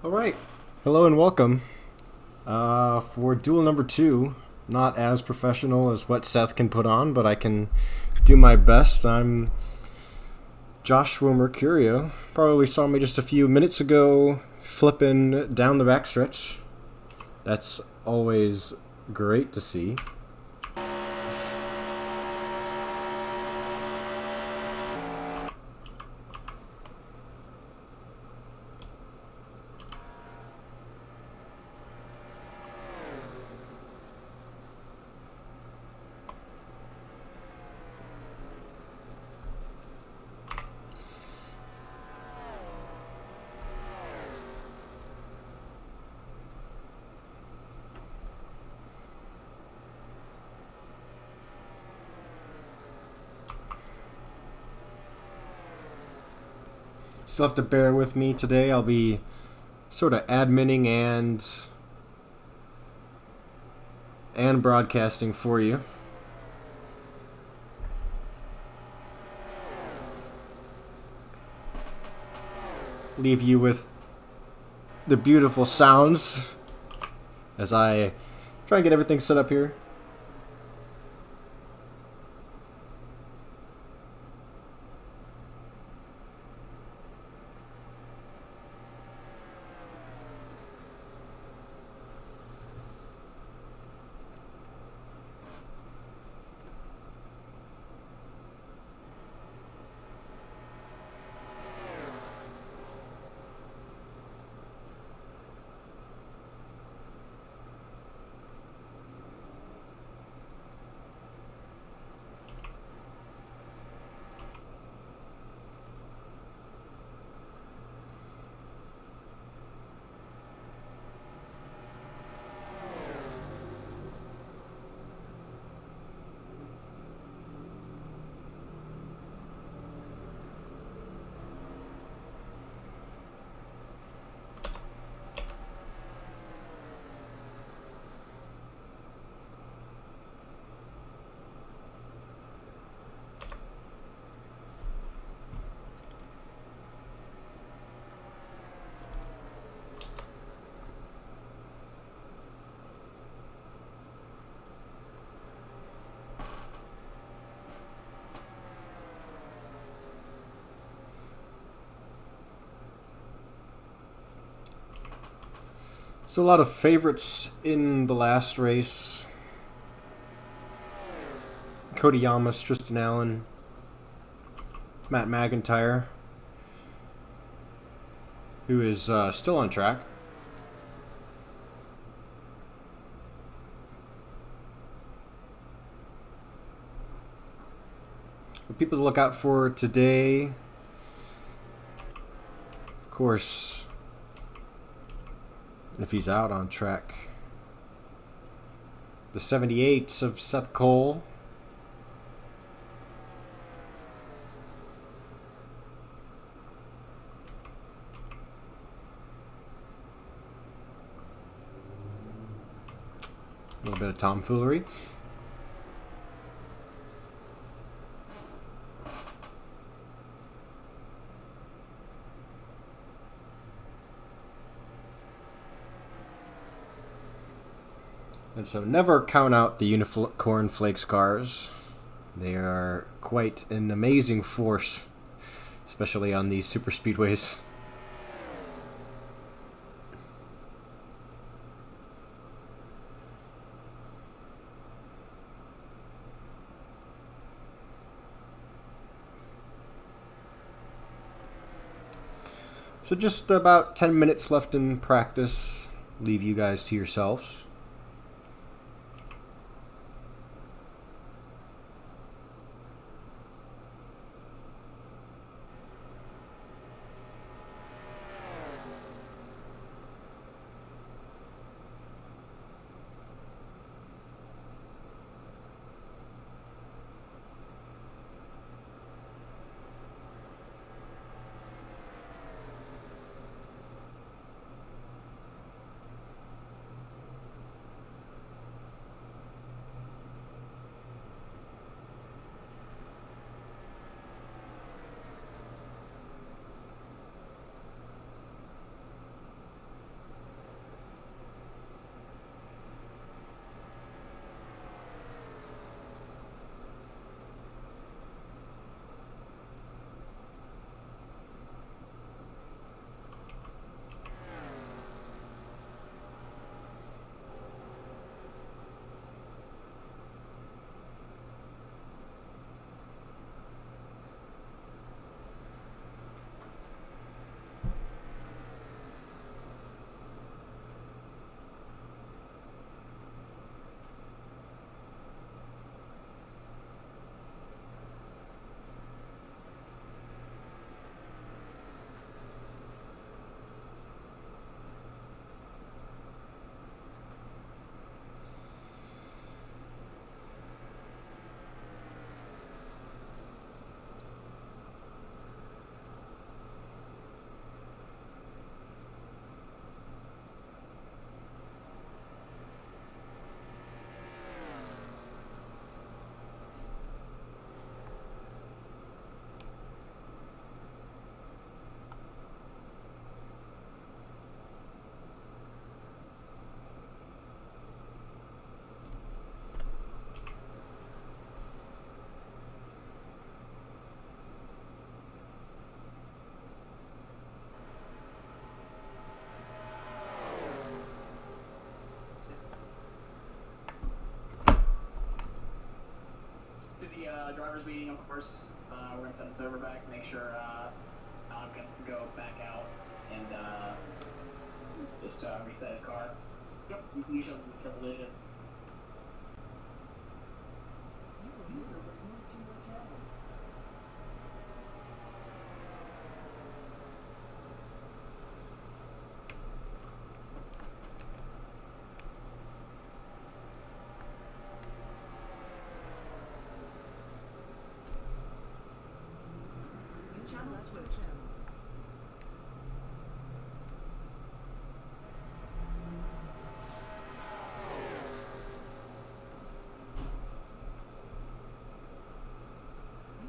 Alright, hello and welcome for duel number 2. Not as professional as what Seth can put on, but I can do my best. I'm Joshua Mercurio. Probably saw me just a few minutes ago flipping down the backstretch. That's always great to see. Still have to bear with me today. I'll be sort of adminning and broadcasting for you. Leave you with the beautiful sounds as I try and get everything set up here. So a lot of favorites in the last race. Cody Yamas, Tristan Allen, Matt McIntyre, who is still on track. The people to look out for today, of course, if he's out on track, the 78 of Seth Cole. A little bit of tomfoolery. And so never count out the Unicorn Flakes cars. They are quite an amazing force, especially on these super speedways. So just about 10 minutes left in practice. Leave you guys to yourselves. drivers meeting, of course. We're going to send the server back, make sure Tom gets to go back out and just reset his car. Yep, you should collision. User was moved to your channel. Channel switch.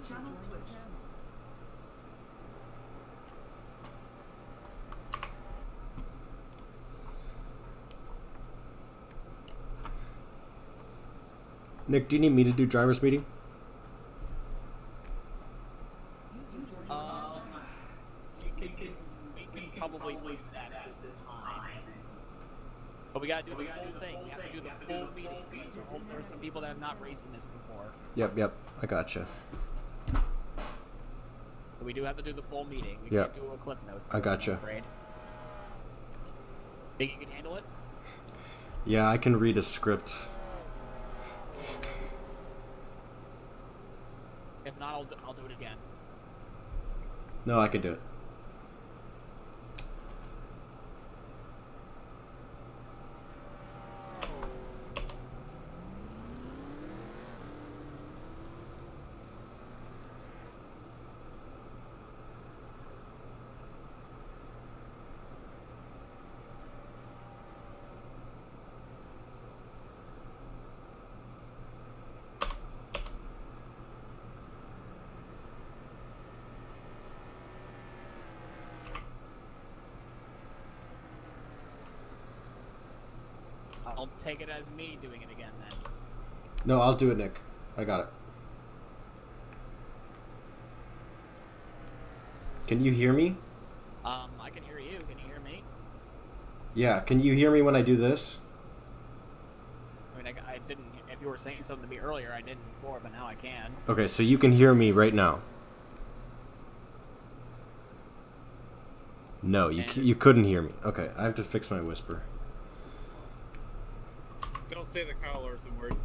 Channel switch. Nick, do you need me to do driver's meeting? We can probably leave that at this time. But we gotta do the full thing. We have to do the full meeting. So there's some people that have not raced in this before. Yep, I gotcha. So we do have to do the full meeting. We can't do a clip notes. I gotcha. Think you can handle it? Yeah, I can read a script. If not, I'll do it again. No, I can do it. I'll take it as me doing it again then. No, I'll do it, Nick. I got it. Can you hear me? I can hear you. Can you hear me? Yeah, can you hear me when I do this? I mean, I didn't. If you were saying something to me earlier, I didn't before, but now I can. Okay, so you can hear me right now. No, you couldn't hear me. Okay, I have to fix my whisper. Don't say the Kyle Larson word.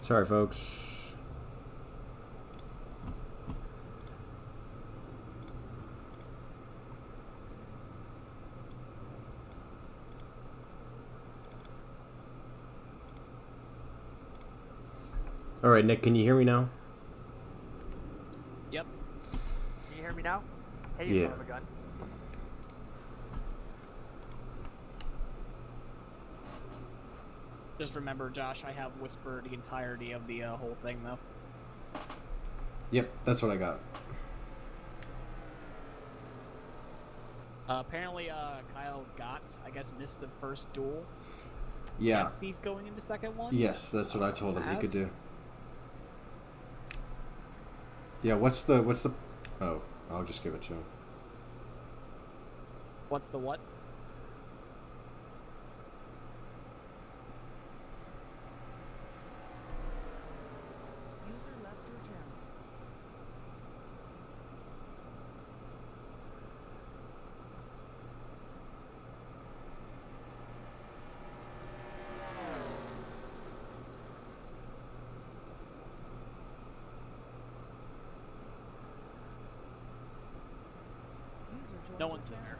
Sorry, folks. All right, Nick, can you hear me now? Yep. Can you hear me now? Hey, you son of a gun. Just remember, Josh, I have whispered the entirety of the whole thing, though. Yep, that's what I got. Apparently, Kyle I guess, missed the first duel. Yeah. Yes, he's going in the second one? Yes, that's what I told him he could do. Yeah, what's the... Oh, I'll just give it to him. What's the what? User left your channel. User joined No your one's channel. there.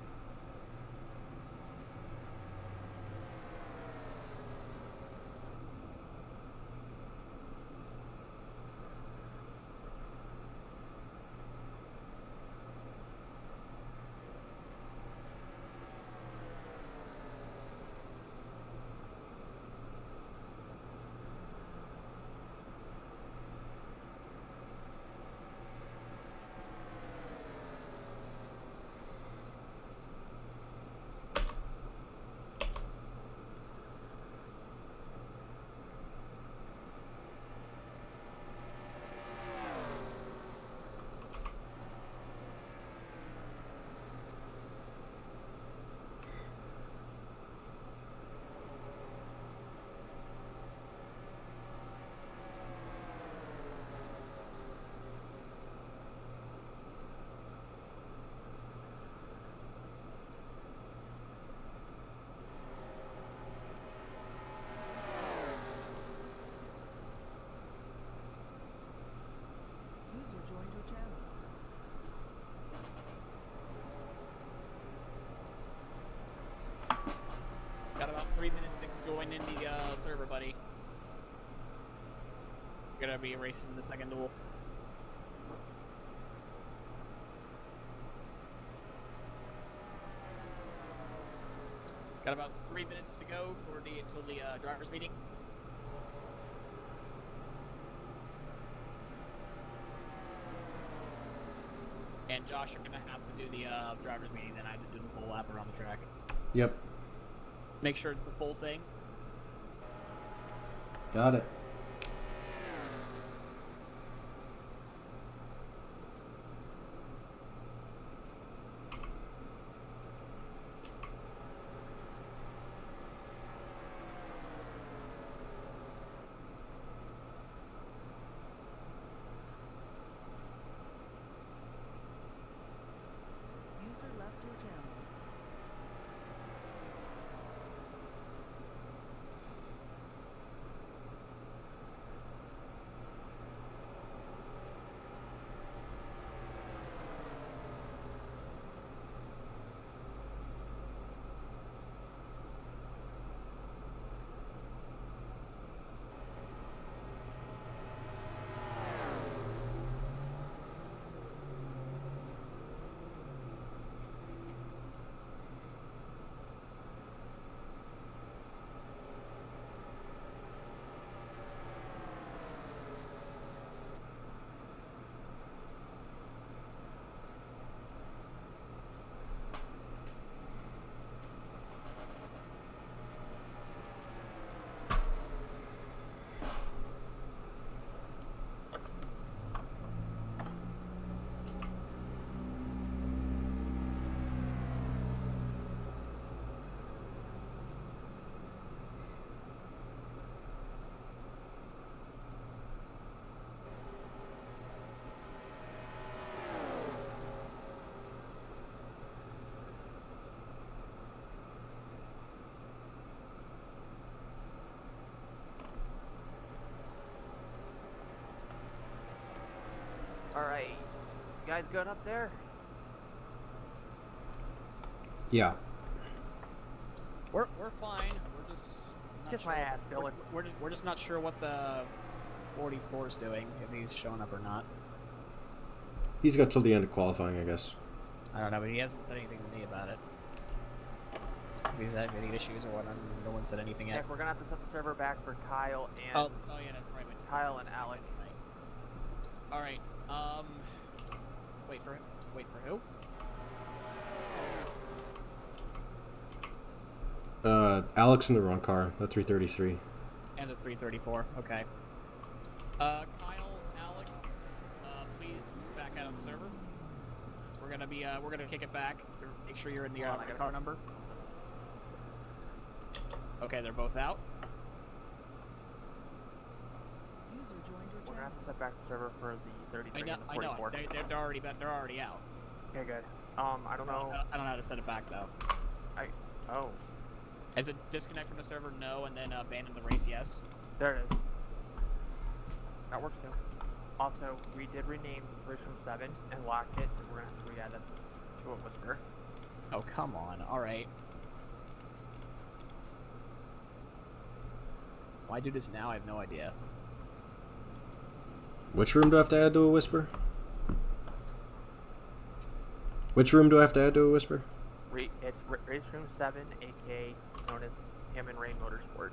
User joined your channel. Got about 3 minutes to join in the server, buddy. Gonna be racing the second duel. Got about 3 minutes to go until the drivers' meeting. And Josh, you're gonna have to do the drivers' meeting. Then I have to do the full lap around the track. Yep. Make sure it's the full thing. Got it. User left your channel. Alright, you guys good up there? Yeah. We're fine. We're just not Just sure my what- ass, Dylan. We're just not sure what the 44 is doing, if he's showing up or not. He's got till the end of qualifying, I guess. I don't know, but he hasn't said anything to me about it. If he's having any issues or whatnot, no one said anything yet. Heck, we're gonna have to set the server back for Kyle and Oh yeah, that's right. Kyle and Alec. All right. Wait for who? Alex in the wrong car. The 333. And the 334. Okay. Kyle, Alec, please back out of the server. We're gonna kick it back. Make sure you're in the car number. Okay, they're both out. User joined your We're gonna have channel. to set back the server for the 33 and the 44. They're already out. Okay, good. I don't know. I don't know how to set it back though. Oh, As a disconnect from the server, no, and then abandon the race, yes. there it is. That works too. Also, we did rename Race Room 7 and locked it, and we're gonna have to re-add it to a Whisper. Oh, come on. Alright. Why do this now? I have no idea. Which room do I have to add to a whisper? Which room do I have to add to a whisper? It's Race Room 7, aka known as Hammond Rain Motorsports.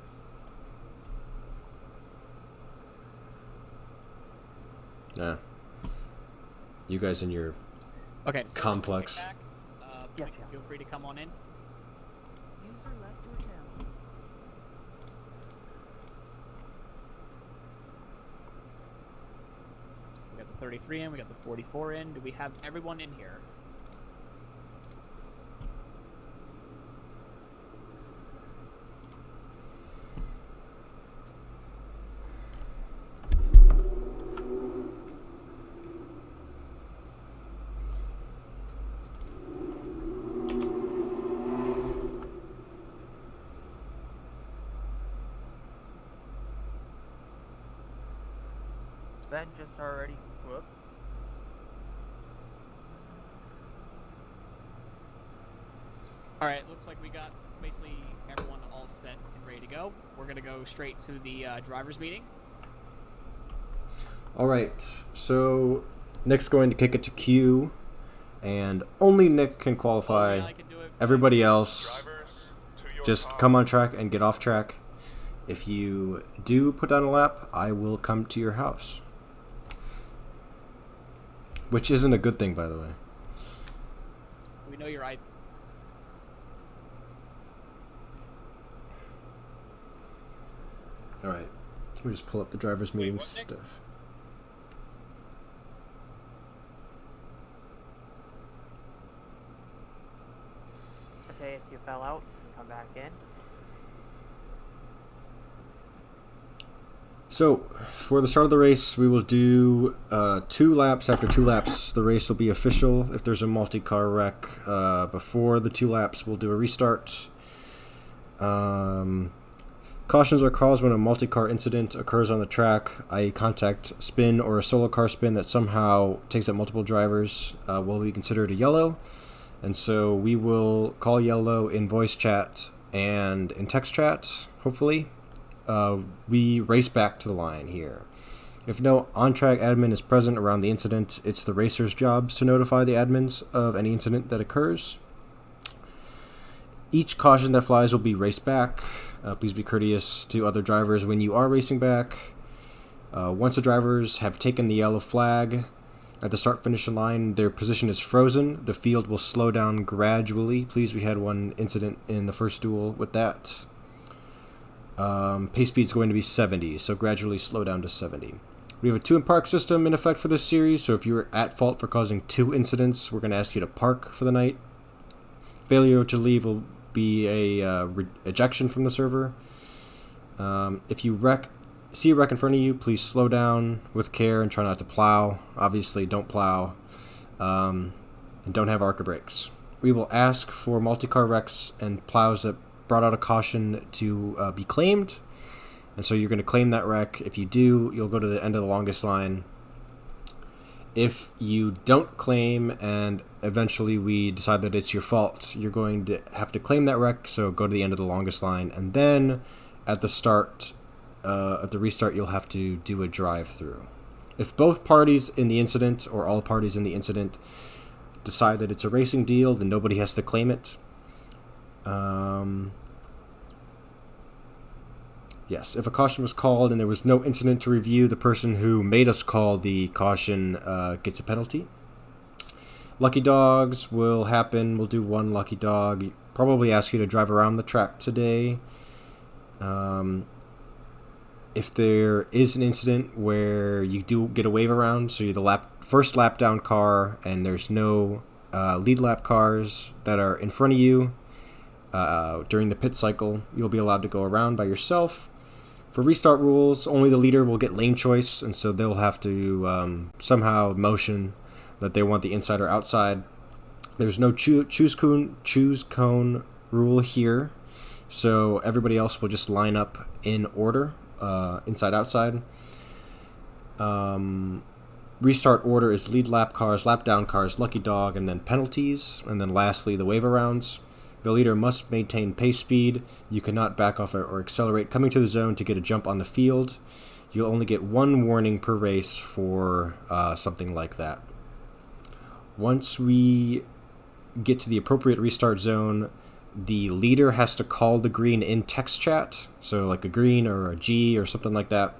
Nah. You guys in your Okay, so complex. Back. Yes, Feel free to come on in. User left your channel. We got the 33 in, we got the 44 in. Do we have everyone in here? Ben just already. Whoops. All right, looks like we got basically everyone all set and ready to go. We're gonna go straight to the drivers' meeting. All right, so Nick's going to kick it to Q, and only Nick can qualify. Yeah, I can do it. Everybody else, just come on track and get off track. If you do put down a lap, I will come to your house. Which isn't a good thing, by the way. We know you're right. All right, let me just pull up the driver's meeting what, Nick? stuff. Okay, if you fell out, you can come back in. So, for the start of the race, we will do 2 laps. After 2 laps, the race will be official. If there's a multi-car wreck before the 2 laps, we'll do a restart. Cautions are caused when a multi-car incident occurs on the track, i.e. contact spin or a solo car spin that somehow takes out multiple drivers will be considered a yellow. And so we will call yellow in voice chat and in text chat, hopefully. We race back to the line here. If no on-track admin is present around the incident, it's the racer's jobs to notify the admins of any incident that occurs. Each caution that flies will be raced back. Please be courteous to other drivers when you are racing back. Once the drivers have taken the yellow flag at the start-finish line, their position is frozen. The field will slow down gradually. Please, we had one incident in the first duel with that. Pace speed is going to be 70, so gradually slow down to 70. We have a 2-in-park system in effect for this series, so if you're at fault for causing 2 incidents, we're going to ask you to park for the night. Failure to leave will be a ejection from the server. If you see a wreck in front of you, please slow down with care and try not to plow. Obviously, don't plow. And don't have ARCA brakes. We will ask for multi-car wrecks and plows that brought out a caution to be claimed. And so you're going to claim that wreck. If you do, you'll go to the end of the longest line. If you don't claim and eventually we decide that it's your fault, you're going to have to claim that wreck, so go to the end of the longest line. And then at the start, at the restart, you'll have to do a drive-through. If both parties in the incident, or all parties in the incident, decide that it's a racing deal, then nobody has to claim it. Yes, if a caution was called and there was no incident to review, the person who made us call the caution gets a penalty. Lucky dogs will happen. We'll do 1 lucky dog. Probably ask you to drive around the track today. If there is an incident where you do get a wave around, so you're the first lap down car and there's no lead lap cars that are in front of you, during the pit cycle, you'll be allowed to go around by yourself. For restart rules, only the leader will get lane choice, and so they'll have to somehow motion that they want the inside or outside. There's no choose cone rule here, so everybody else will just line up in order, inside outside. Restart order is lead lap cars, lap down cars, lucky dog, and then penalties, and then lastly the wave arounds. The leader must maintain pace speed. You cannot back off or accelerate coming to the zone to get a jump on the field. You'll only get 1 warning per race for something like that. Once we get to the appropriate restart zone, the leader has to call the green in text chat, so like a green or a G or something like that.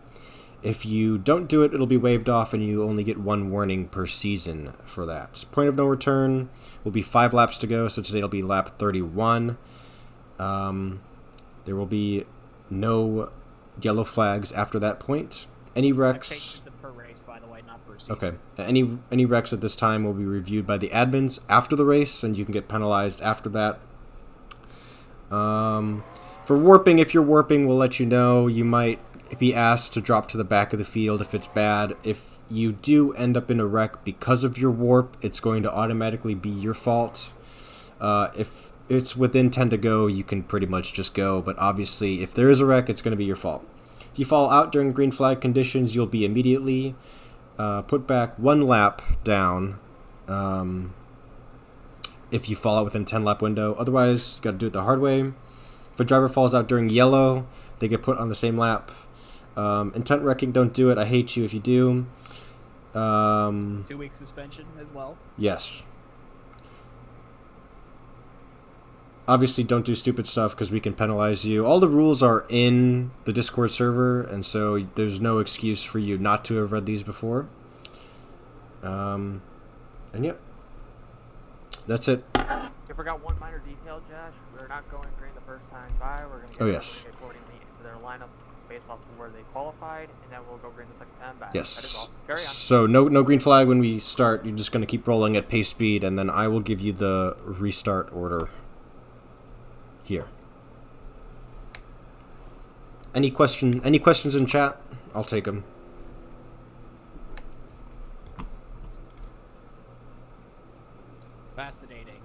If you don't do it, it'll be waved off and you only get 1 warning per season for that. Point of no return will be 5 laps to go, so today will be lap 31. There will be no yellow flags after that point. Any wrecks... I've changed them per race, by the way, not per season. Okay. Any wrecks at this time will be reviewed by the admins after the race, and you can get penalized after that. For warping, if you're warping, we'll let you know. You might be asked to drop to the back of the field if it's bad. If you do end up in a wreck because of your warp, it's going to automatically be your fault. If it's within 10 to go, you can pretty much just go, but obviously if there is a wreck, it's going to be your fault. If you fall out during green flag conditions, you'll be immediately put back 1 lap down, if you fall out within 10 lap window. Otherwise, you got to do it the hard way. If a driver falls out during yellow, they get put on the same lap. Intent wrecking, don't do it. I hate you if you do. 2-week suspension as well. Yes. Obviously, don't do stupid stuff because we can penalize you. All the rules are in the Discord server, and so there's no excuse for you not to have read these before. And yep. That's it. You forgot one minor detail, Josh. We're not going green the first time by. We're going to Oh, get yes. accordingly into their lineup based off of where they qualified, and then we'll go green the second time back. Yes. That is all. Carry on. So no green flag when we start. You're just going to keep rolling at pace speed, and then I will give you the restart order here. Any questions in chat? I'll take them. Fascinating.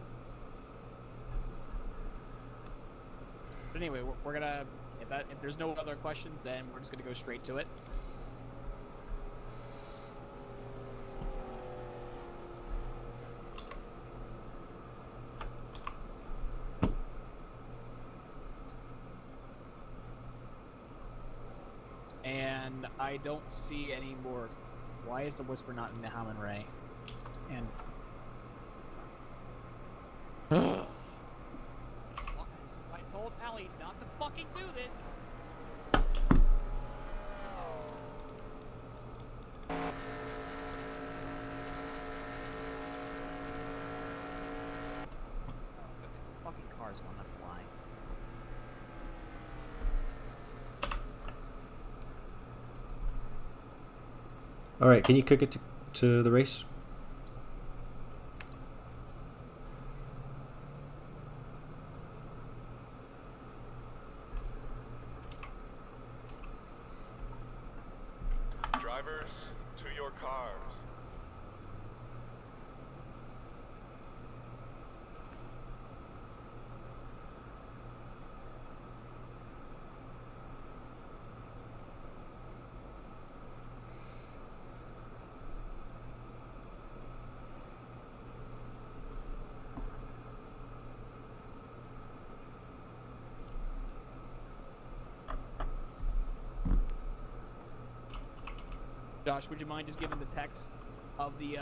But anyway, we're gonna if there's no other questions, then we're just gonna go straight to it. And I don't see any more. Why is the whisper not in the Hammond Ray? And I told Allie not to fucking do this. It's the fucking car's going, that's why. All right, can you cook it to the race? Drivers, to your cars. Josh, would you mind just giving the text of the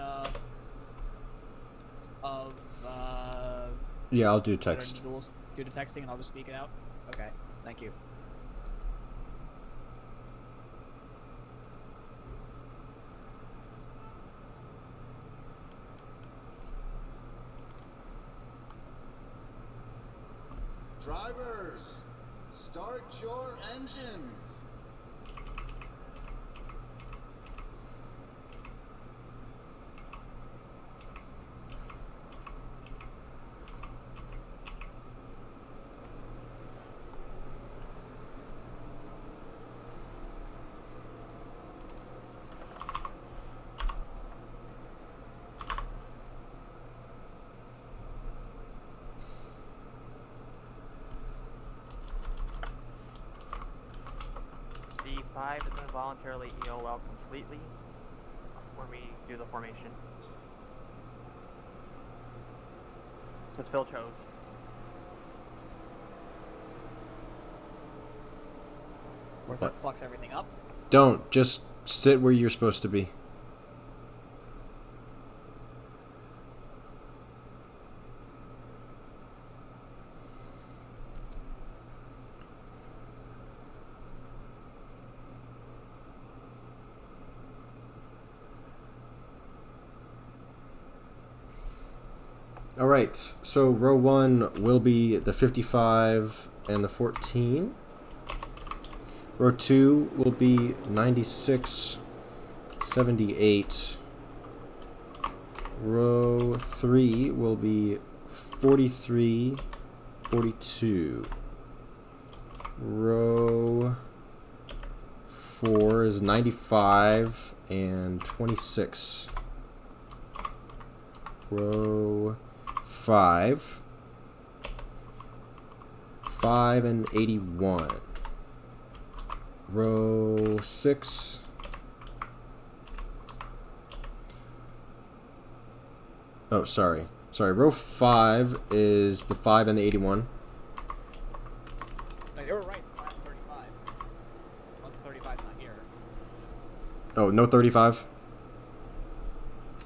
Yeah, I'll do text. rules? Do the texting and I'll just speak it out. Okay, thank you. Drivers, start your engines. C5 is going to voluntarily EOL completely when we do the formation. Because Phil chose. Or does that fucks everything up? Don't. Just sit where you're supposed to be. All right, so row 1 will be the 55 and the 14. Row 2 will be 96, 78. Row 3 will be 43, 42. Row 4 is 95 and 26. Row 5 and 81. Row 6 oh sorry Sorry, row 5 is the 5 and the 81. No, you were right. 535. Unless the 35's not here. Oh, no 35?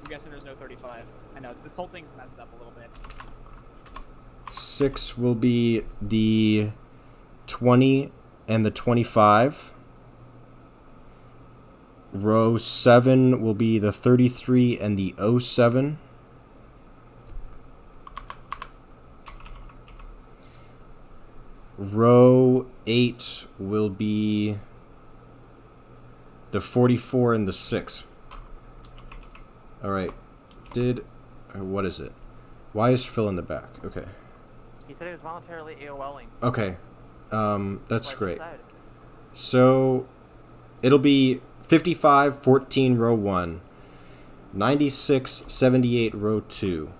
I'm guessing there's no 35. I know, this whole thing's messed up a little bit. 6 will be the 20 and the 25. Row 7 will be the 33 and the 07. Row 8 will be the 44 and the 6. Alright. What is it? Why is Phil in the back? Okay. He said he was voluntarily AOLing. Okay. That's Like great. I said. So it'll be 55, 14, row 1. 96, 78, row 2.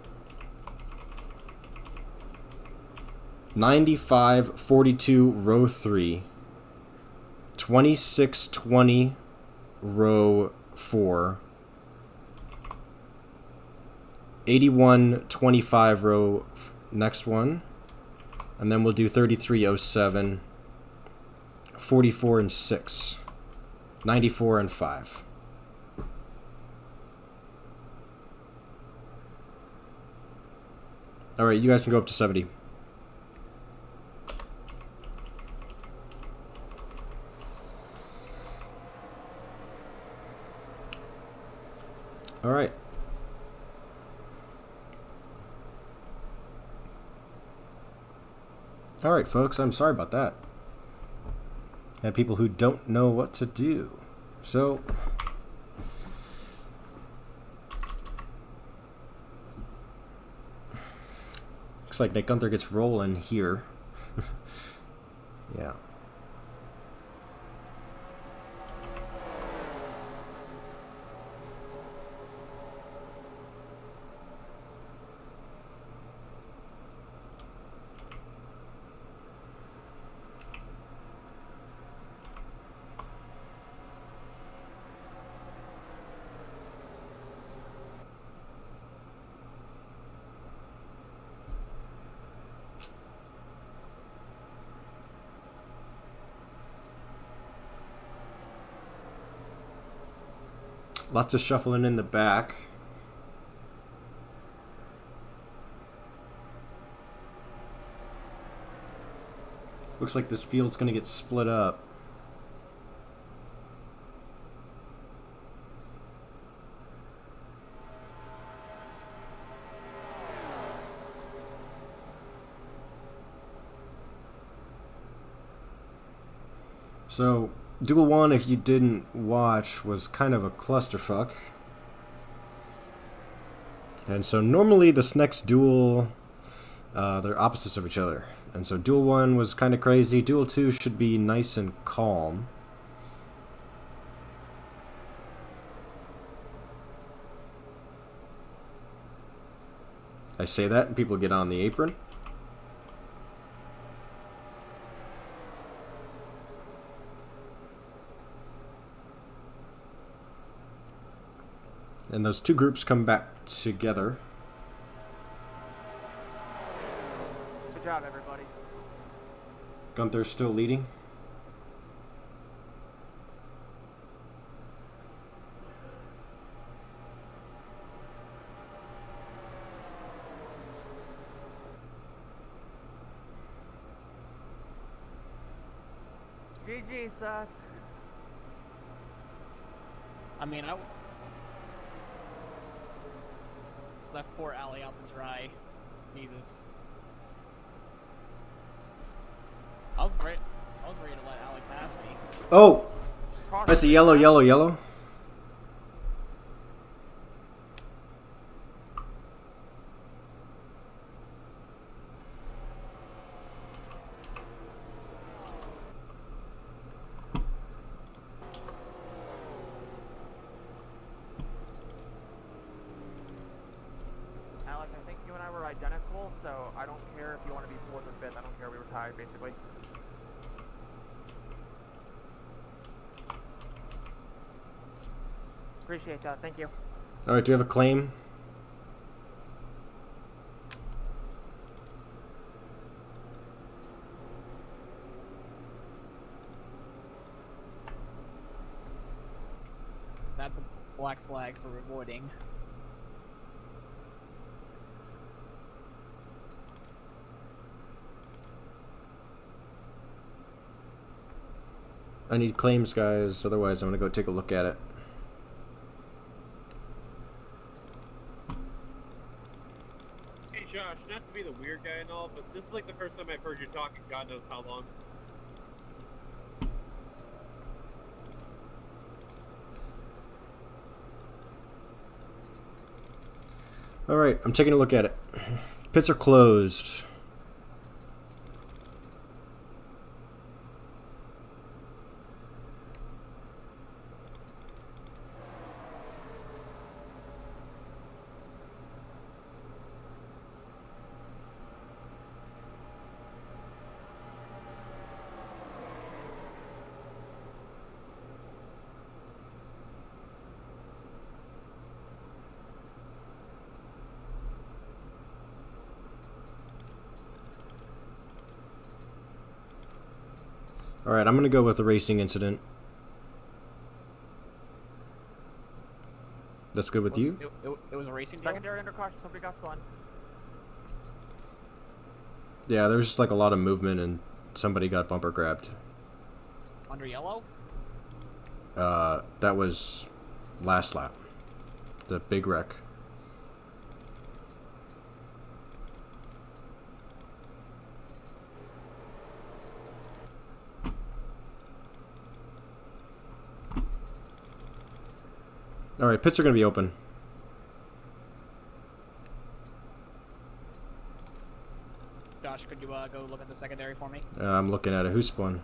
95, 42, row 3. 26, 20, row 4. 81, 25, row next one. And then we'll do 3307, 44 and 6, 94 and 5. All right, you guys can go up to 70. All right. All right, folks, I'm sorry about that. I have people who don't know what to do. So, looks like Nick Gunther gets rolling here. Yeah. Lots of shuffling in the back. Looks like this field's going to get split up. So, Duel 1, if you didn't watch, was kind of a clusterfuck. And so normally this next duel, they're opposites of each other. And so Duel 1 was kind of crazy. Duel 2 should be nice and calm. I say that and people get on the apron. And those two groups come back together. Good job, everybody. Gunther's still leading. GG, Seth. I mean, I left poor Allie out to dry. Jesus. I was ready to let Allie pass me. Oh! That's a yellow, yellow, yellow. Alex, I think you and I were identical, so I don't care if you want to be 4th or 5th. I don't care. We were tied, basically. Appreciate that. Thank you. Alright, do you have a claim? black flag for avoiding. I need claims, guys. Otherwise, I'm gonna go take a look at it. Hey Josh, not to be the weird guy and all, but this is like the first time I've heard you talk in God knows how long. All right, I'm taking a look at it. Pits are closed. All right, I'm gonna go with the racing incident. That's good with you? It was a racing deal? Secondary under caution, somebody got spun. Yeah, there's just like a lot of movement and somebody got bumper grabbed. Under yellow? That was last lap. The big wreck. All right, pits are going to be open. Josh, could you go look at the secondary for me? I'm looking at it. Who spun?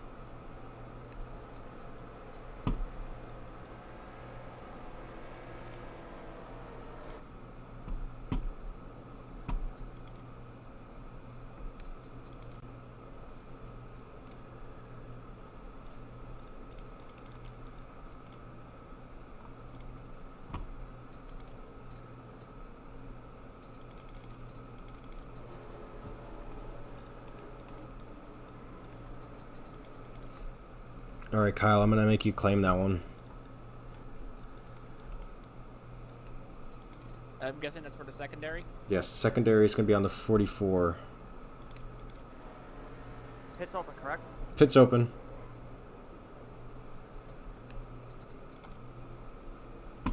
All right, Kyle, I'm going to make you claim that one. I'm guessing that's for the secondary? Yes, secondary is going to be on the 44. Pit's open, correct? Pits open. I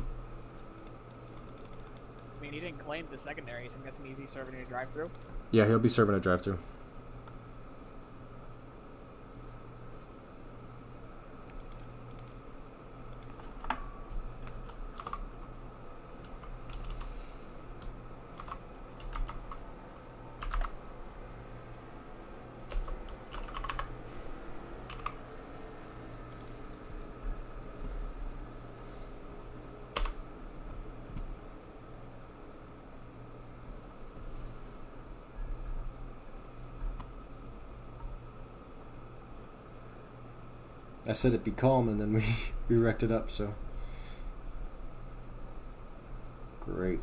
mean, he didn't claim the secondary, so I'm guessing he's serving in a drive-through. Yeah, he'll be serving a drive-thru. I said it'd be calm, and then we wrecked it up, so. Great.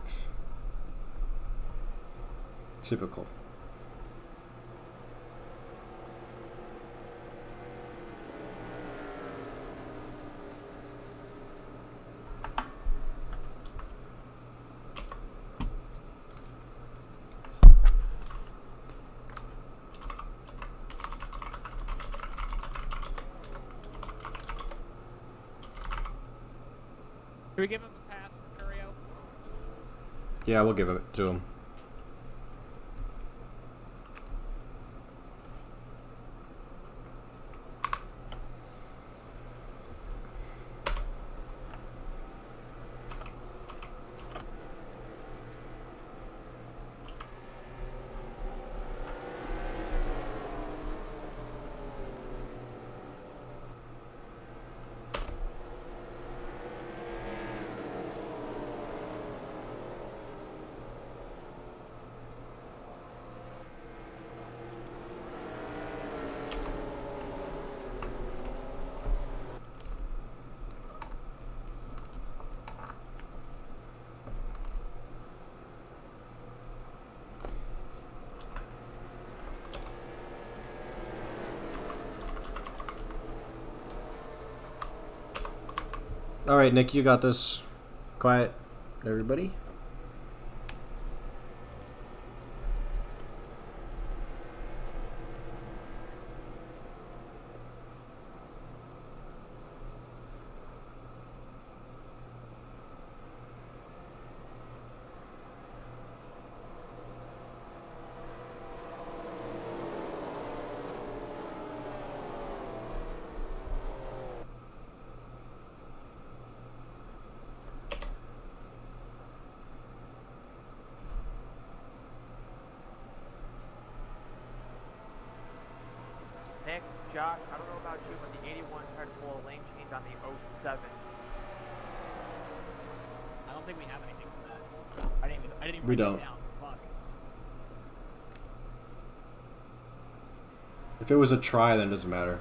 Typical. Should we give him a pass for Curio? Yeah, we'll give it to him. All right, Nick, you got this. Quiet, everybody. Nick, Josh, I don't know about you, but the 81 tried to pull a lane change on the 07. I don't think we have anything for that. I didn't even We write don't. it down. Fuck. If it was a try, then it doesn't matter.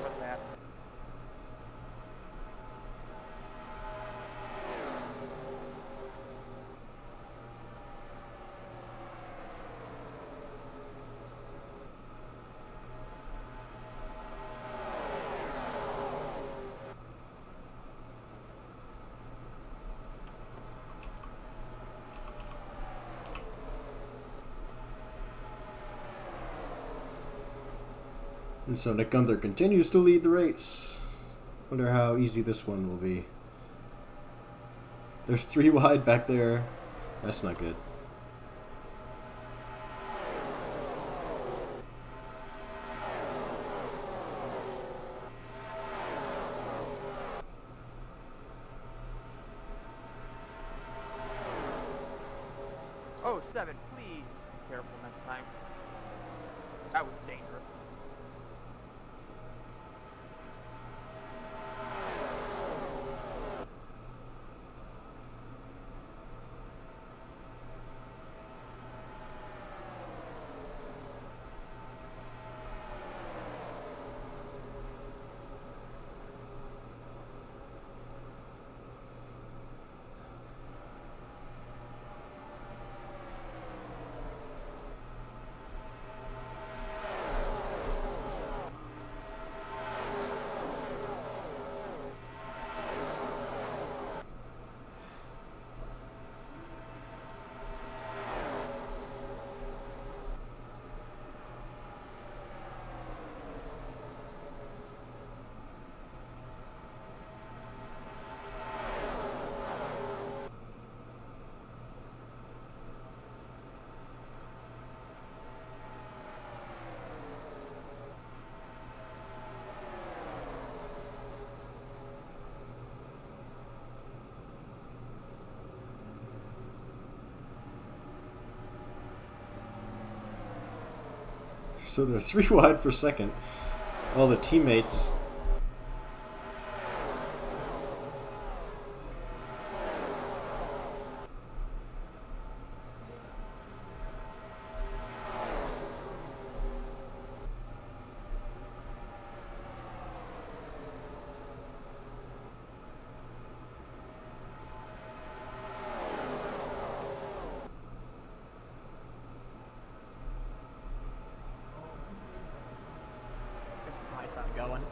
What's that? And so Nick Gunther continues to lead the race. Wonder how easy this one will be. There's 3 wide back there. That's not good. Oh, 7, please be careful next time. That was dangerous. So they're 3 wide for second. All the teammates. Let's get some high side going.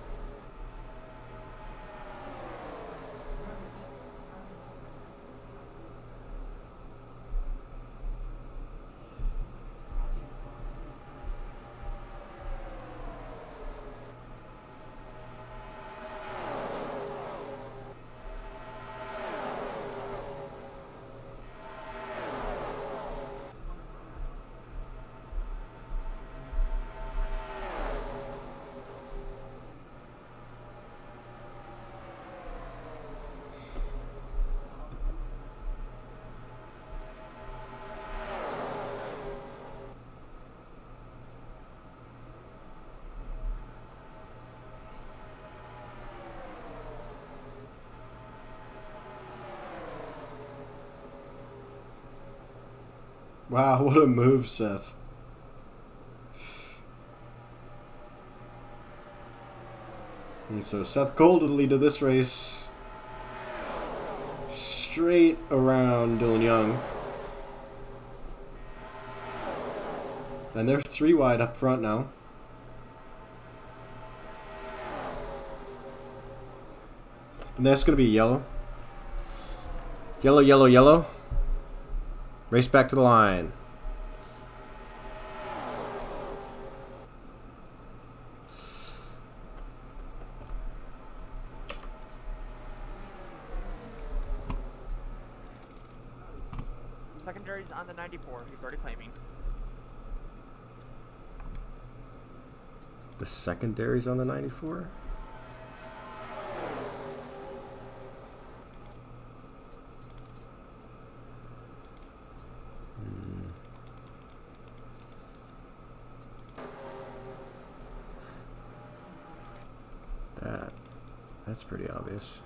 Wow, what a move, Seth. And so Seth Cole to the lead of this race. Straight around Dylan Young. And they're 3 wide up front now. And that's going to be yellow. Yellow, yellow, yellow. Race back to the line. Secondary's on the 94. He's already claiming. The secondary's on the 94? That's pretty obvious.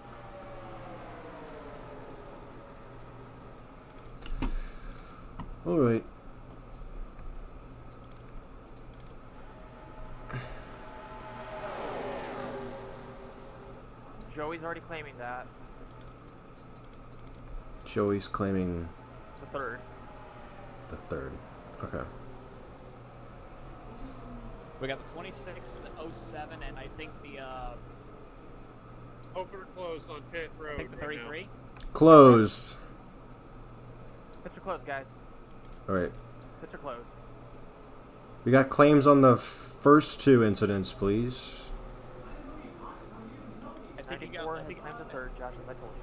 All right. Joey's already claiming that. Joey's claiming The third. the 3rd. Okay. We got the 26, the 07, and I think the Open or close on pit road. I think the right now. 33. Closed. Picture closed, guys. All right. Picture closed. We got claims on the first 2 incidents, please. I think you 94 got. I has think, claimed the third, Josh, as I told you.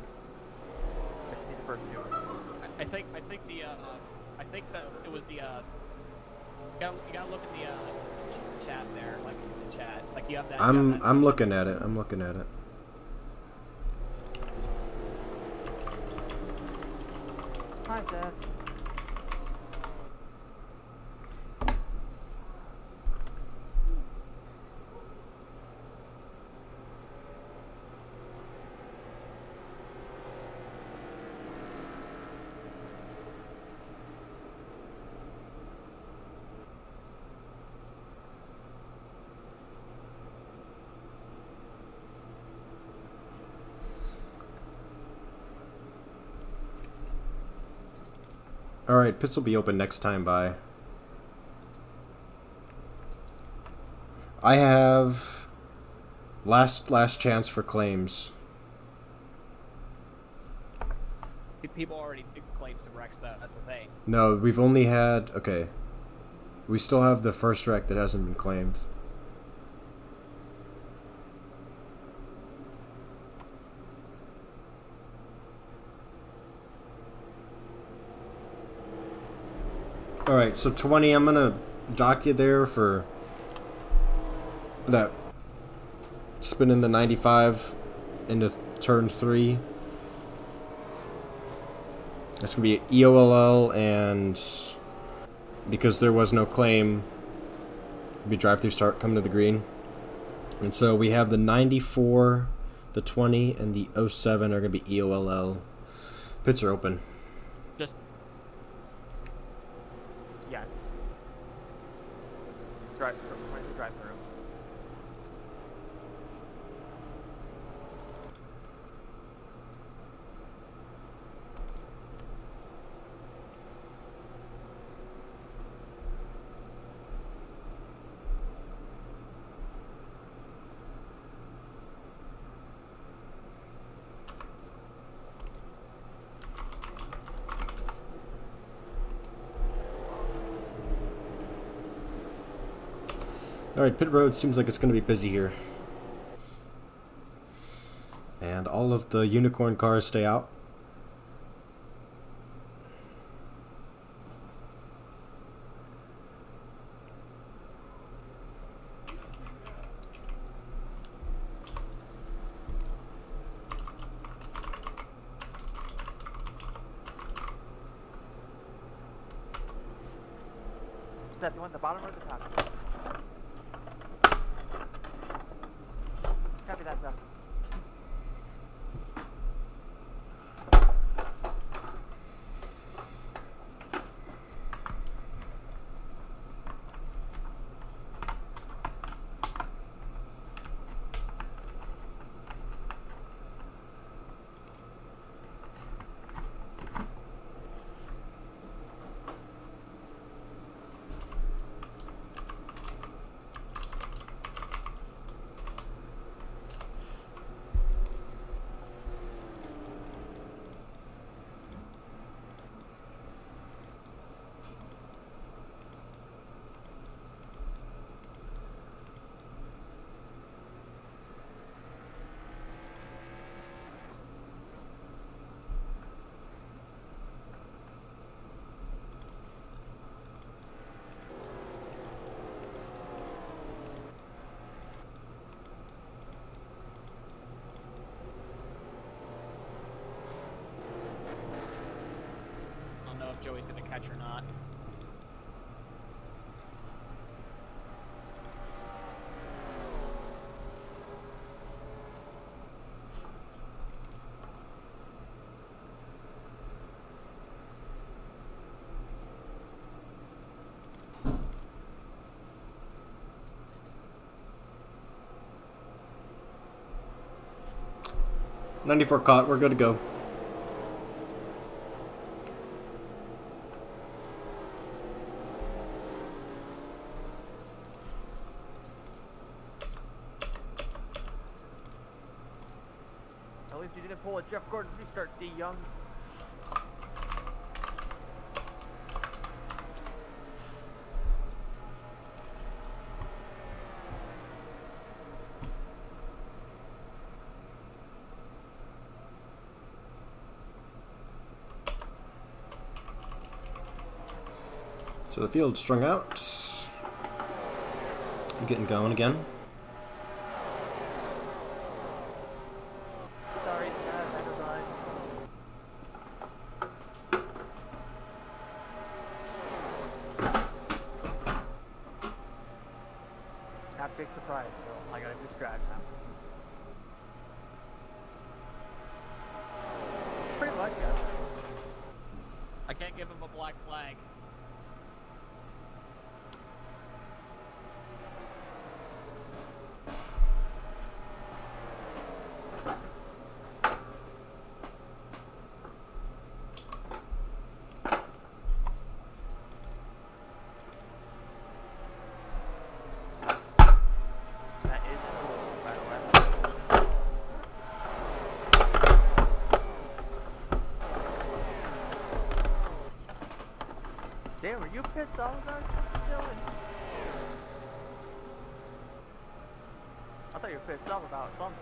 I just need the first 2. I think the I think that it was the you gotta look in the chat there, like in the chat, like you have that. I'm looking at it. I'm looking at it. Hi, Seth. All right, pits will be open next time. Bye. I have last chance for claims. People already picked claims of Rex. That's the thing. No, we've only had okay. We still have the first wreck that hasn't been claimed. All right, so 20. I'm gonna jock you there for that. Spinning the 95 into turn 3. That's gonna be EOLL, and because there was no claim, it'll be drive-through start coming to the green. And so we have the 94, the 20, and the 07 are gonna be EOLL. Pits are open. Just Yes. Drive through. Alright, pit road seems like it's going to be busy here. And all of the unicorn cars stay out. Seth, you want the bottom or the top? Copy that, Seth. he's going to catch or not. .94 caught. We're good to go. At least you didn't pull a Jeff Gordon restart, D. Young. So the field's strung out. Getting going again. Sorry, never mind. Not big surprise, so I gotta describe now. Pretty much, yeah. I can't give him a black flag. That is cool, by the way. Damn, are you pissed off about Dylan? I thought you were pissed off about something.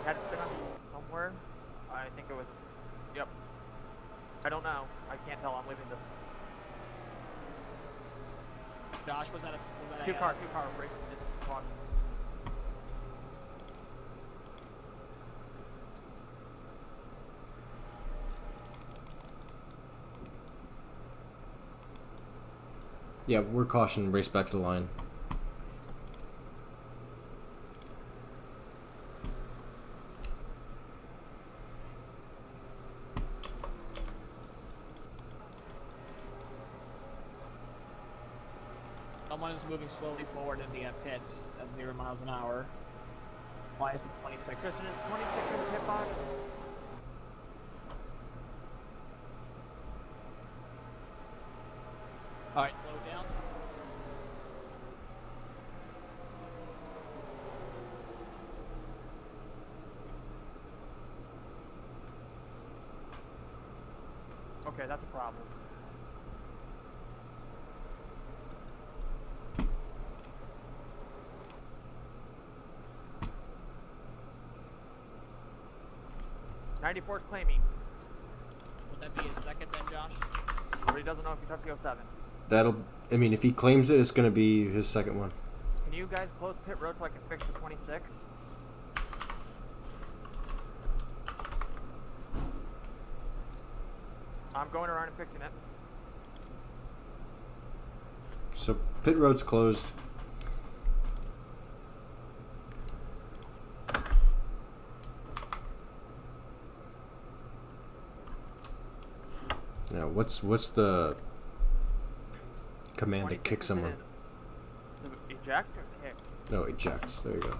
Had it been on somewhere? I think it was. Yep. I don't know. I can't tell. I'm leaving this. Josh, was that a Two car break. It's on. Yeah, we're caution. Race back to the line. Someone is moving slowly forward in the pits at 0 miles an hour. Why is it 26? Kristen is 26 in the pit box. Alright, slow down. Okay, that's a problem. '94's claiming, Would that be his second then, Josh? but he doesn't know if he took the 07. I mean, if he claims it, it's going to be his second one. Can you guys close pit road so I can fix the 26? I'm going around and fixing it. So pit road's closed. Now, what's the command to 26 kick is someone? in. Eject or kick? No, eject. There you go.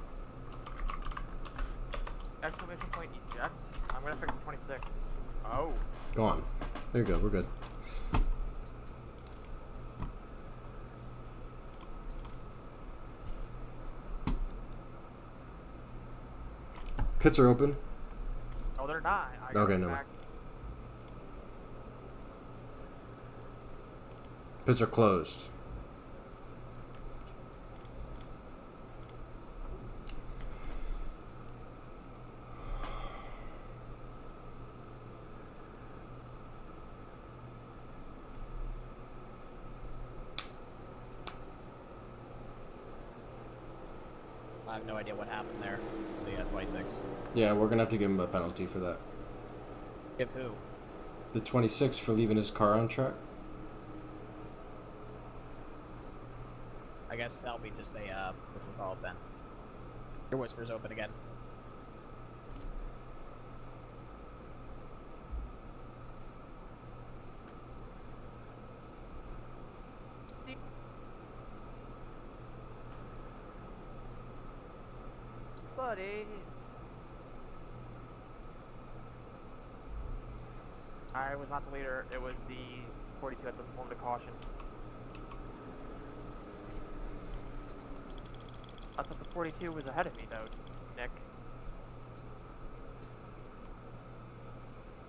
Exclamation point eject. I'm gonna fix the 26. Oh. Go on. There you go. We're good. Pits are open. Oh, they're not. I gotta Okay, go never back. Pits are closed. have no idea what happened there. So yeah, 26. Yeah, we're gonna have to give him a penalty for that. Give who? The 26 for leaving his car on track. I guess that'll be just a, what we call it then. Your whisper's open again. Buddy. I was not the leader. It was the 42 at the moment of caution. I thought the 42 was ahead of me, though, Nick.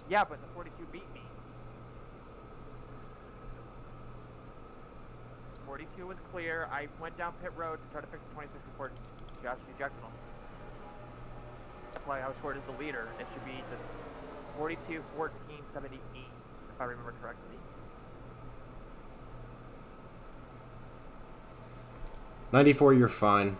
Yeah, but the 42 beat me. 42 was clear. I went down pit road to try to fix the 26 before Josh ejected him. That's why I was scored as the leader. It should be the 42, 14, 78, if I remember correctly. 94, you're fine.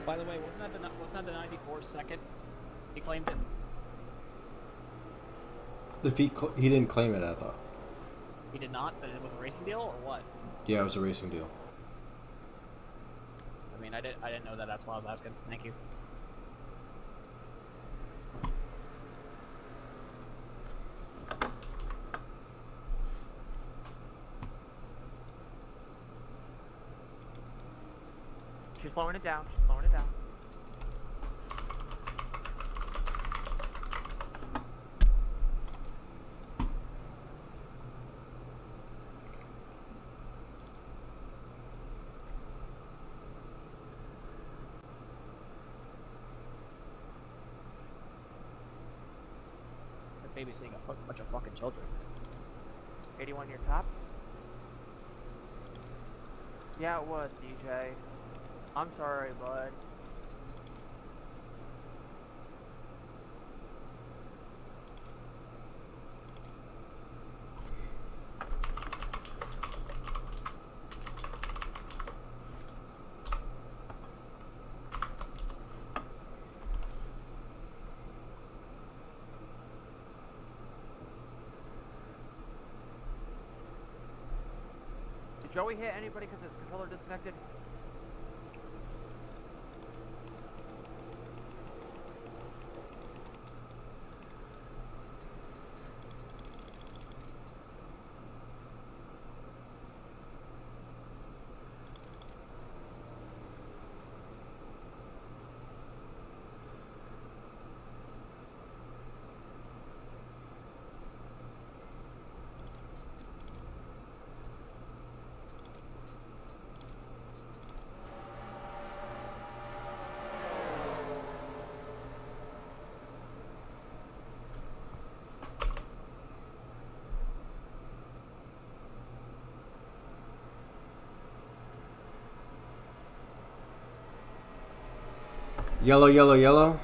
By the way, wasn't that the 94 second? He claimed it. If he didn't claim it, I thought. He did not, but it was a racing deal or what? Yeah, it was a racing deal. I mean, I didn't know that. That's why I was asking. Thank you. She's slowing it down. She's slowing it down. They're babysitting a bunch of fucking children. 81 your top? Yeah, it was, DJ. I'm sorry, bud. Did Joey hit anybody because his controller disconnected? Yellow, yellow, yellow.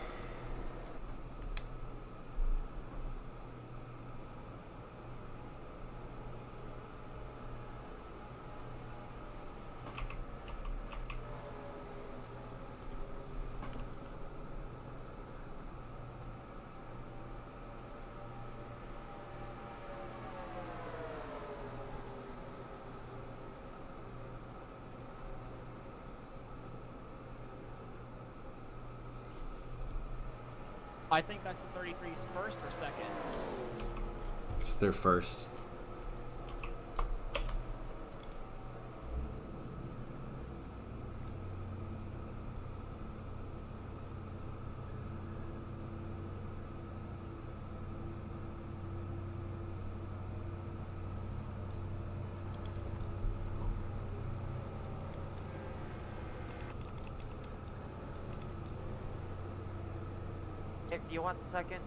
I think that's the 33's first or second. It's their first. Nick, do you want the second?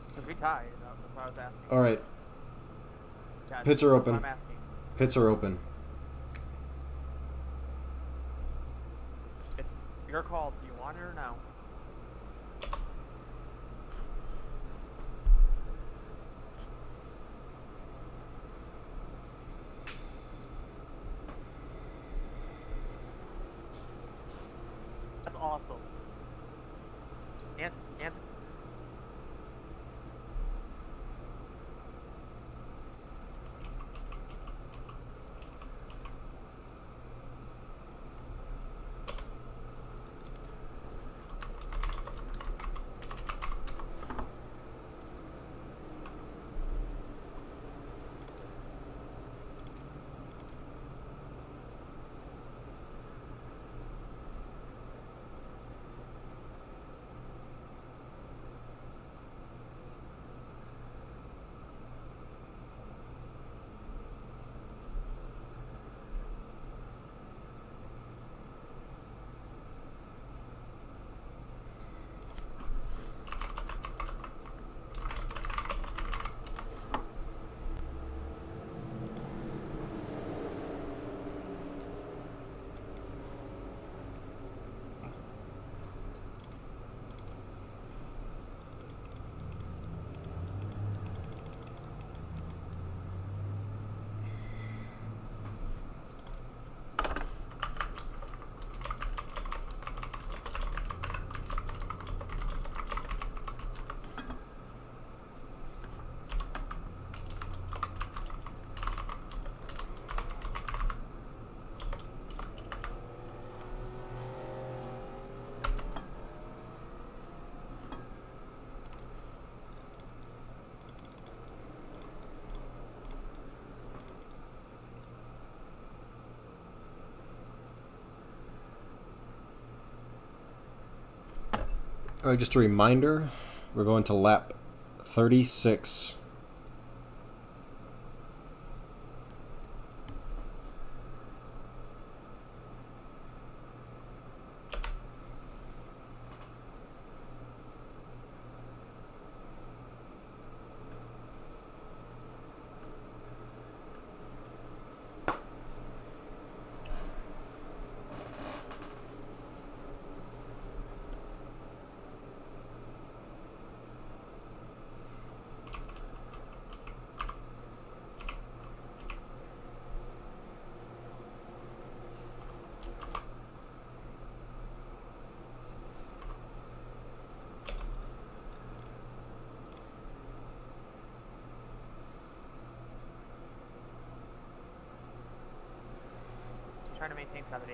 Because we tied. That's what I was asking. All right. Yeah, Pits are that's what open. I'm asking. Pits are open. It's your call. Do you want it or no? That's awesome. And All right, just a reminder, we're going to lap 36. trying to maintain 70.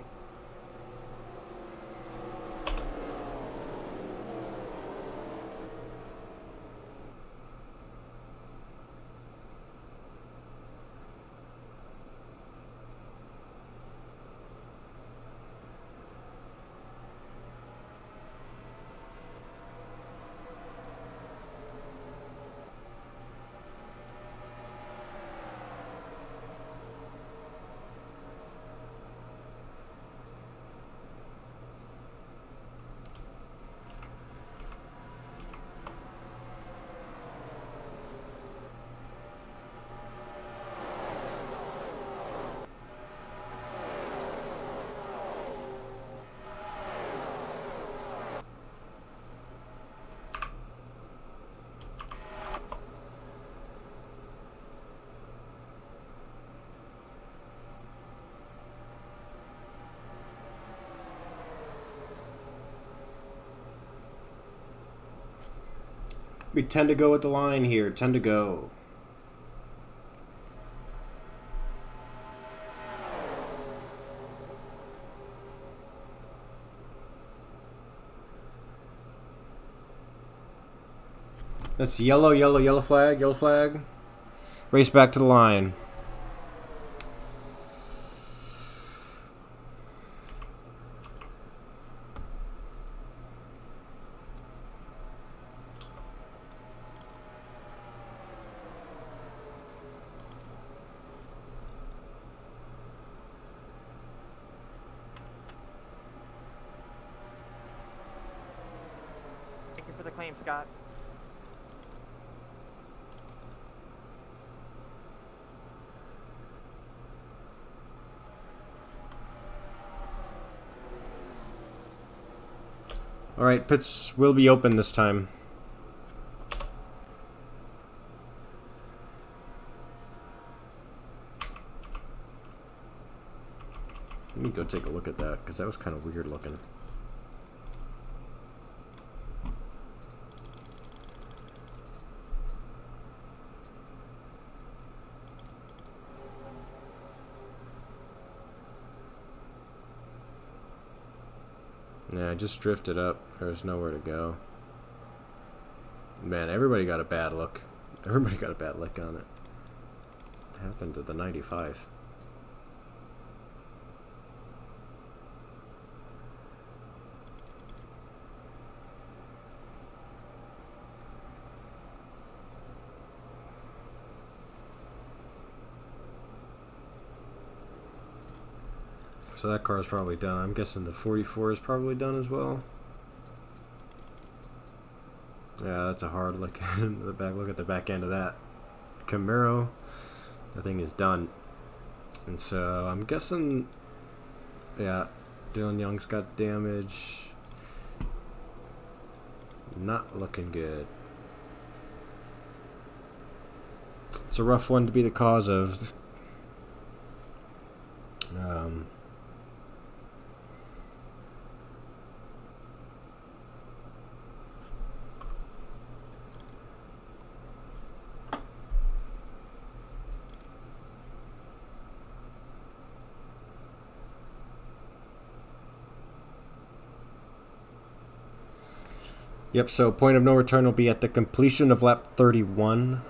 We 10 to go at the line here. 10 to go. That's yellow, yellow, yellow flag, yellow flag. Race back to the line. Thank you for the claim, Scott. Alright, pits will be open this time. Let me go take a look at that, because that was kind of weird looking. Yeah, I just drifted up. There's nowhere to go. Man, everybody got a bad look. Everybody got a bad lick on it. What happened to the 95? So that car is probably done. I'm guessing the 44 is probably done as well. Yeah, that's a hard look at the back. Look at the back end of that Camaro. The thing is done. And so I'm guessing, yeah, Dylan Young's got damage. Not looking good. It's a rough one to be the cause of. Yep, so point of no return will be at the completion of lap 31.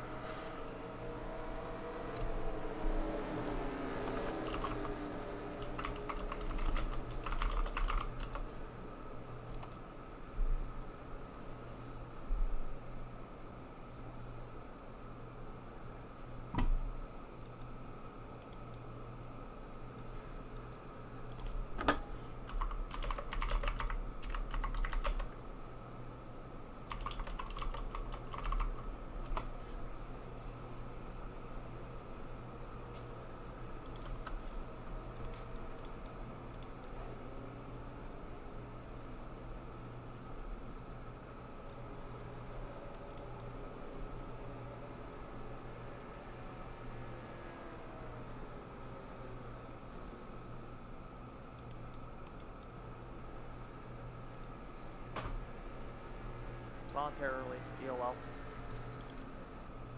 Voluntarily, EOL.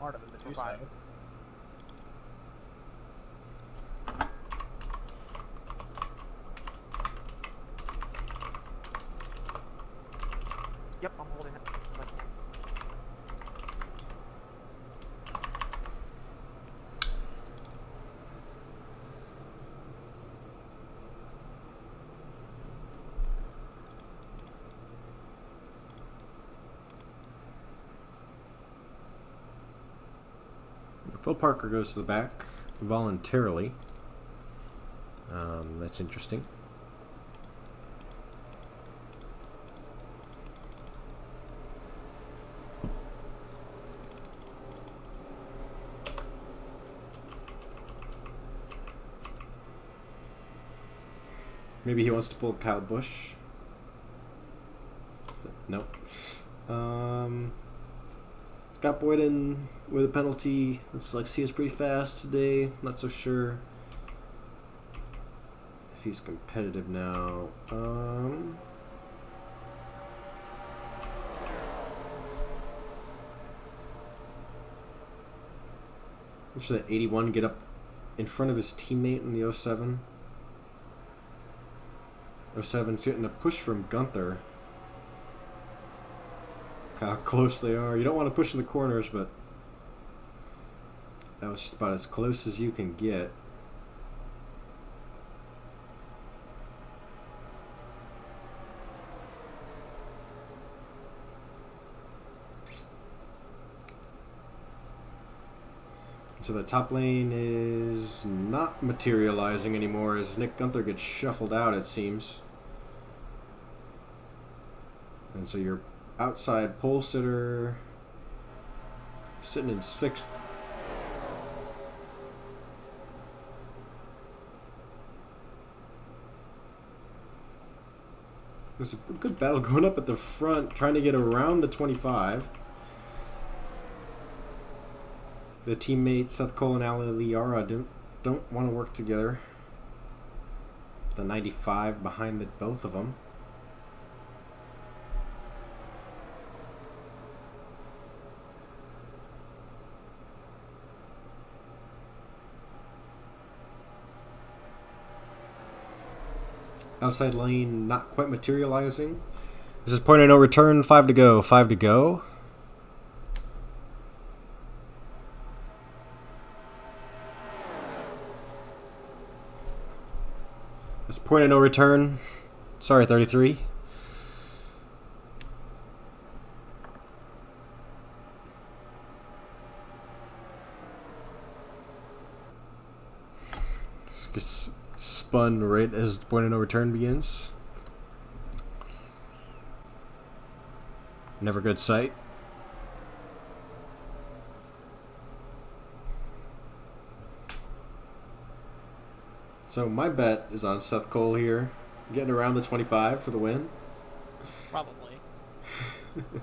Part of it, We're fine. Yep, I'm holding it. Phil Parker goes to the back voluntarily. That's interesting. Maybe he wants to pull Kyle Busch. Nope. Scott Boyden with a penalty. Looks like he is pretty fast today. Not so sure if he's competitive now. Should that 81 get up in front of his teammate in the 07? 07's getting a push from Gunther. how close they are. You don't want to push in the corners, but that was just about as close as you can get. So the top lane is not materializing anymore as Nick Gunther gets shuffled out, it seems. And so your outside pole sitter sitting in 6th. There's a good battle going up at the front, trying to get around the 25. The teammates Seth Cole and Ali Liara don't want to work together. The 95 behind both of them. Outside lane not quite materializing. This is point of no return. 5 to go. 5 to go. That's point of no return. Sorry, 33. Gets spun right as the point of no return begins. Never good sight. So my bet is on Seth Cole here, getting around the 25 for the win. Probably.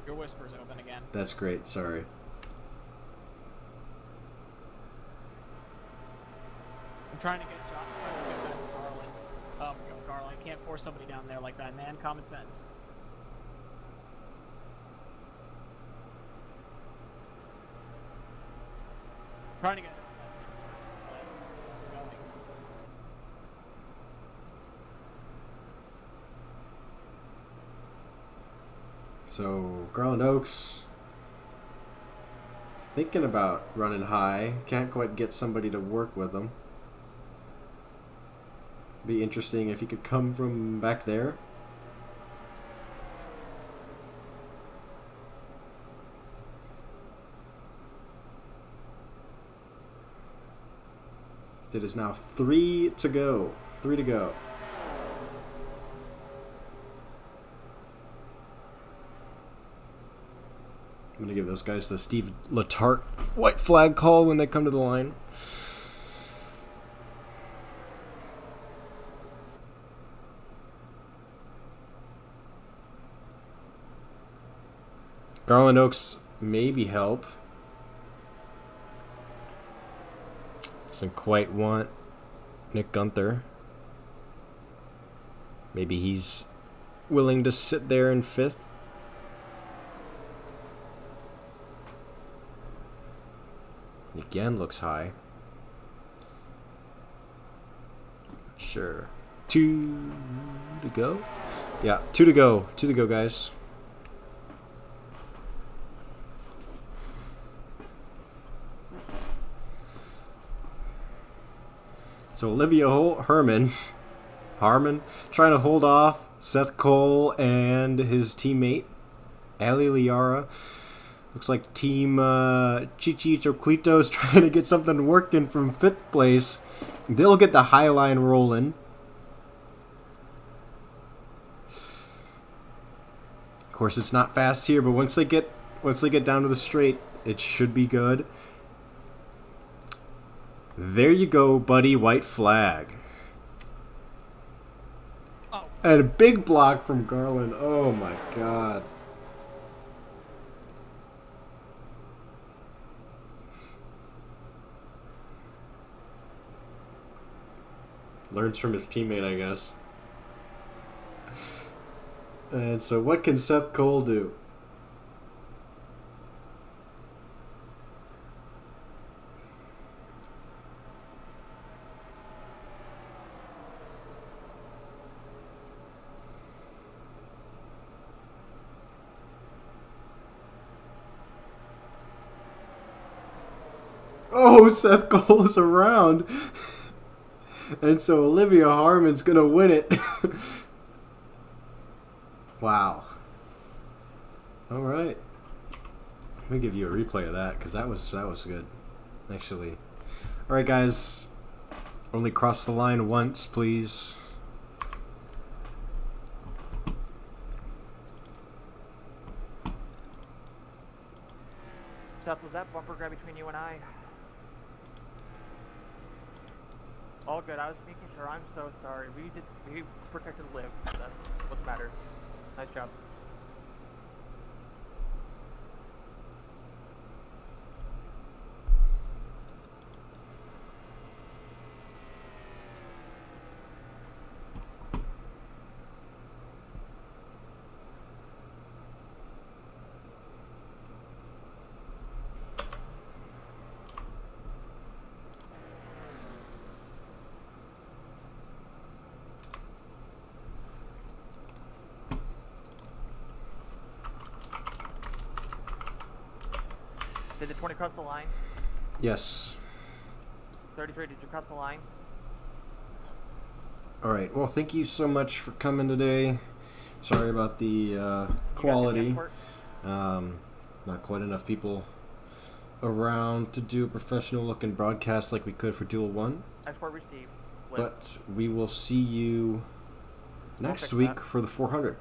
Your whisper's open again. That's great, sorry. I'm trying to get back to Garland. Oh, Garland, can't force somebody down there like that, man. Common sense. Trying to get going. So Garland Oaks thinking about running high. Can't quite get somebody to work with him. Be interesting if he could come from back there. It is now 3 to go. 3 to go. I'm going to give those guys the Steve Letarte white flag call when they come to the line. Garland Oaks maybe help. Doesn't quite want Nick Gunther. Maybe he's willing to sit there in 5th. Again, looks high. Sure. 2 to go? Yeah, 2 to go. 2 to go, guys. So Olivia Harmon, trying to hold off Seth Cole and his teammate, Ali Liara. Looks like Team Chichi Choclitos trying to get something working from 5th place. They'll get the high line rolling. Of course, it's not fast here, but once they get down to the straight, it should be good. There you go, buddy. White flag. Oh. And a big block from Garland. Oh my god. Learns from his teammate, I guess. And so what can Seth Cole do? Oh, Seth Cole is around. And so Olivia Harmon's going to win it. Wow. All right. Let me give you a replay of that because that was good, actually. All right, guys. Only cross the line once, please. Seth, was that bumper grab between you and I? All good. I was making sure. I'm so sorry. We protected Liv. That's what matters. Nice job. Did the 20 cross the line? Yes. 33, did you cross the line? All right. Well, thank you so much for coming today. Sorry about the quality. Not quite enough people around to do a professional-looking broadcast like we could for Duel 1. Escort received. But we will see you next week for the 400.